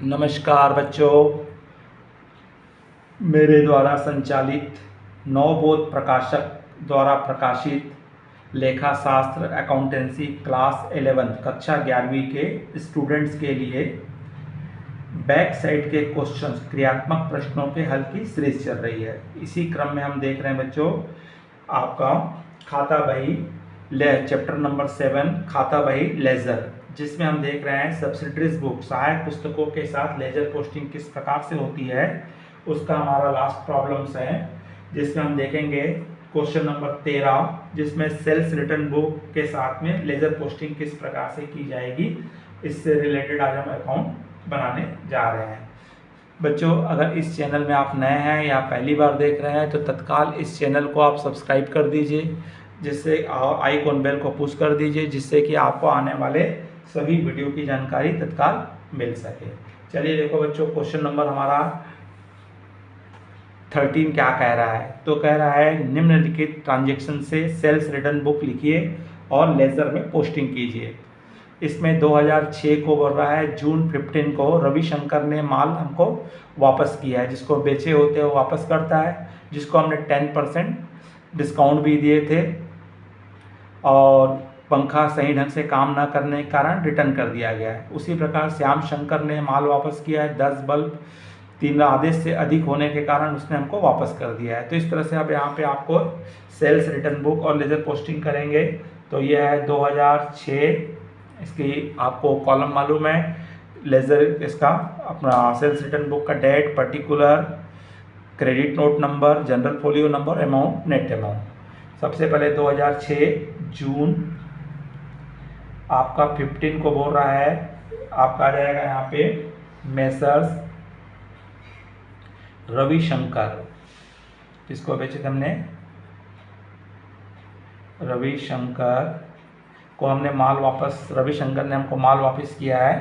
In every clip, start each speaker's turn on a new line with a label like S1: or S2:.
S1: नमस्कार बच्चों, मेरे द्वारा संचालित नवबोध प्रकाशक द्वारा प्रकाशित लेखा शास्त्र अकाउंटेंसी क्लास 11 कक्षा 11वीं के स्टूडेंट्स के लिए बैक साइड के क्वेश्चंस क्रियात्मक प्रश्नों के हल की सीरीज चल रही है। इसी क्रम में हम देख रहे हैं बच्चों आपका खाता बही चैप्टर नंबर 7 खाता बही लेजर, जिसमें हम देख रहे हैं सब्सिडरीज बुक सहायक पुस्तकों के साथ लेजर पोस्टिंग किस प्रकार से होती है, उसका हमारा लास्ट प्रॉब्लम्स है, जिसमें हम देखेंगे क्वेश्चन नंबर 13 जिसमें सेल्स रिटर्न बुक के साथ में लेजर पोस्टिंग किस प्रकार से की जाएगी। इससे रिलेटेड आज हम अकाउंट बनाने जा रहे हैं। बच्चों, अगर इस चैनल में आप नए हैं या पहली बार देख रहे हैं तो तत्काल इस चैनल को आप सब्सक्राइब कर दीजिए, जिससे आइकॉन बेल को पुश कर दीजिए, जिससे कि आपको आने वाले सभी वीडियो की जानकारी तत्काल मिल सके। चलिए देखो बच्चों, क्वेश्चन नंबर हमारा 13 क्या कह रहा है। तो कह रहा है निम्नलिखित ट्रांजैक्शन से सेल्स रिटर्न बुक लिखिए और लेजर में पोस्टिंग कीजिए। इसमें 2006 को बोल रहा है जून 15 को रविशंकर ने माल हमको वापस किया है, जिसको बेचे होते वो वापस करता है, जिसको हमने 10% डिस्काउंट भी दिए थे और पंखा सही ढंग से काम ना करने के कारण रिटर्न कर दिया गया है। उसी प्रकार श्याम शंकर ने माल वापस किया है, 10 बल्ब 3 आदेश से अधिक होने के कारण उसने हमको वापस कर दिया है। तो इस तरह से अब यहाँ पे आपको सेल्स रिटर्न बुक और लेजर पोस्टिंग करेंगे। तो यह है 2006, इसकी आपको कॉलम मालूम है, लेजर इसका अपना सेल्स रिटर्न बुक का date, particular, credit note number, general folio number, amount, net amount. सबसे पहले 2006 जून आपका 15 को बोल रहा है, आपका आ जाएगा यहाँ पे मेसर्स रविशंकर, किसको बेचे थे हमने, रविशंकर को हमने माल वापस, रविशंकर ने हमको माल वापस किया है।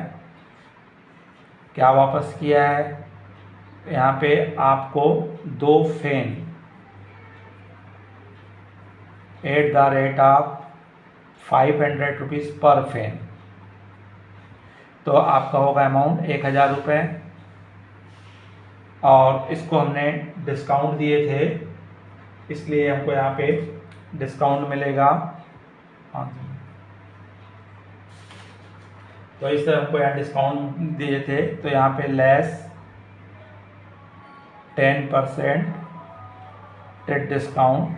S1: क्या वापस किया है, यहाँ पे आपको 2 फैन @ 500 रुपीज़ पर फैन, तो आपका होगा अमाउंट 1000 रुपये। और इसको हमने डिस्काउंट दिए थे, इसलिए हमको यहाँ पे डिस्काउंट मिलेगा। हाँ जी, तो इस तरह हमको यहाँ डिस्काउंट दिए थे, तो यहाँ पे लेस 10% डिस्काउंट,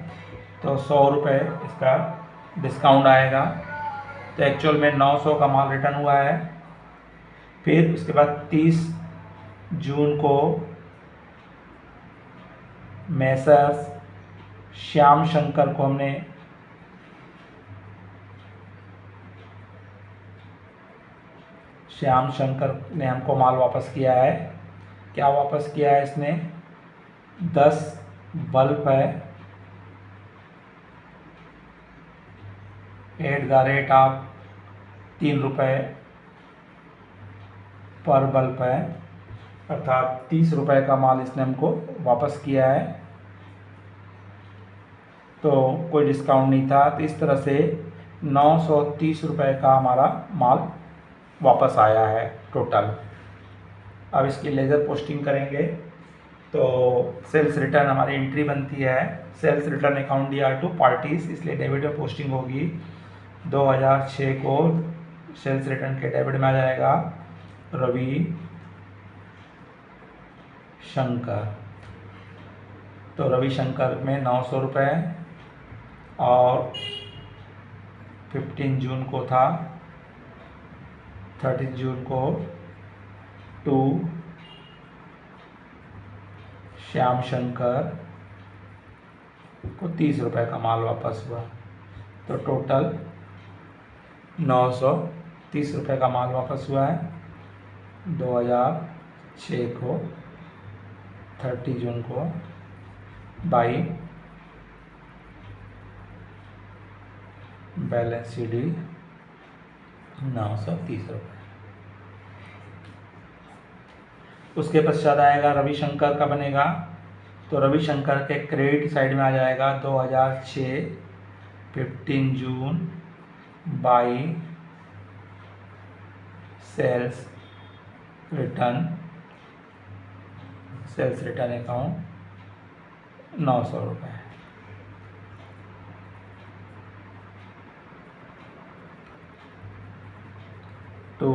S1: तो 100 रुपये इसका डिस्काउंट आएगा। तो एक्चुअल में 900 का माल रिटर्न हुआ है। फिर उसके बाद 30 जून को मेसर्स श्याम शंकर को हमने श्याम शंकर ने हमको माल वापस किया है। क्या वापस किया है इसने, 10 बल्ब है @ 3 रुपये पर बल्ब है, अर्थात 30 रुपये का माल इसने हमको वापस किया है। तो कोई डिस्काउंट नहीं था, तो इस तरह से 930 रुपये का हमारा माल वापस आया है टोटल। अब इसकी लेजर पोस्टिंग करेंगे। तो सेल्स रिटर्न हमारी एंट्री बनती है, सेल्स रिटर्न अकाउंट दिया टू पार्टीज, इसलिए डेबिट में पोस्टिंग होगी। 2006 को सेल्स रिटर्न के डेबिट में आ जाएगा रवि शंकर, तो रवि शंकर में 900 रुपये, और 15 जून को था, 30 जून को टू श्याम शंकर को 30 रुपये का माल वापस हुआ। तो टोटल 930 रुपये का माल वापस हुआ है 2006 को, 30 जून को, बाई बैलेंस शीट 930 रुपये। उसके पश्चात आएगा रविशंकर का बनेगा, तो रविशंकर के क्रेडिट साइड में आ जाएगा 2006 15 जून by sales return, sales return account 900 रुपये। To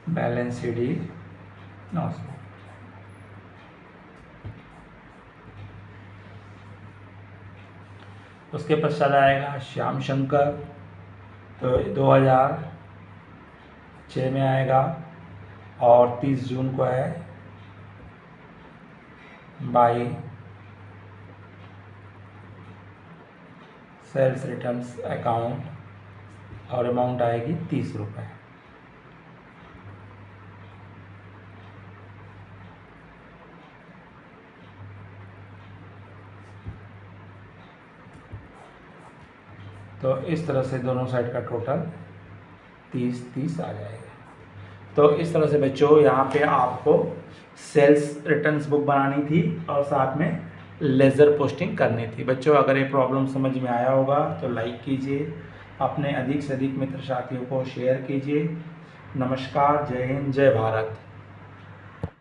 S1: balance CD 900। उसके पश्चात आएगा श्याम शंकर, तो 2006 में आएगा और 30 जून को है बाई सेल्स रिटर्न्स अकाउंट और अमाउंट आएगी 30 रुपये। तो इस तरह से दोनों साइड का टोटल 30 आ जाएगा। तो इस तरह से बच्चों यहाँ पे आपको सेल्स रिटर्न्स बुक बनानी थी और साथ में लेज़र पोस्टिंग करनी थी। बच्चों अगर ये प्रॉब्लम समझ में आया होगा तो लाइक कीजिए, अपने अधिक से अधिक मित्र साथियों को शेयर कीजिए। नमस्कार, जय हिंद, जय भारत।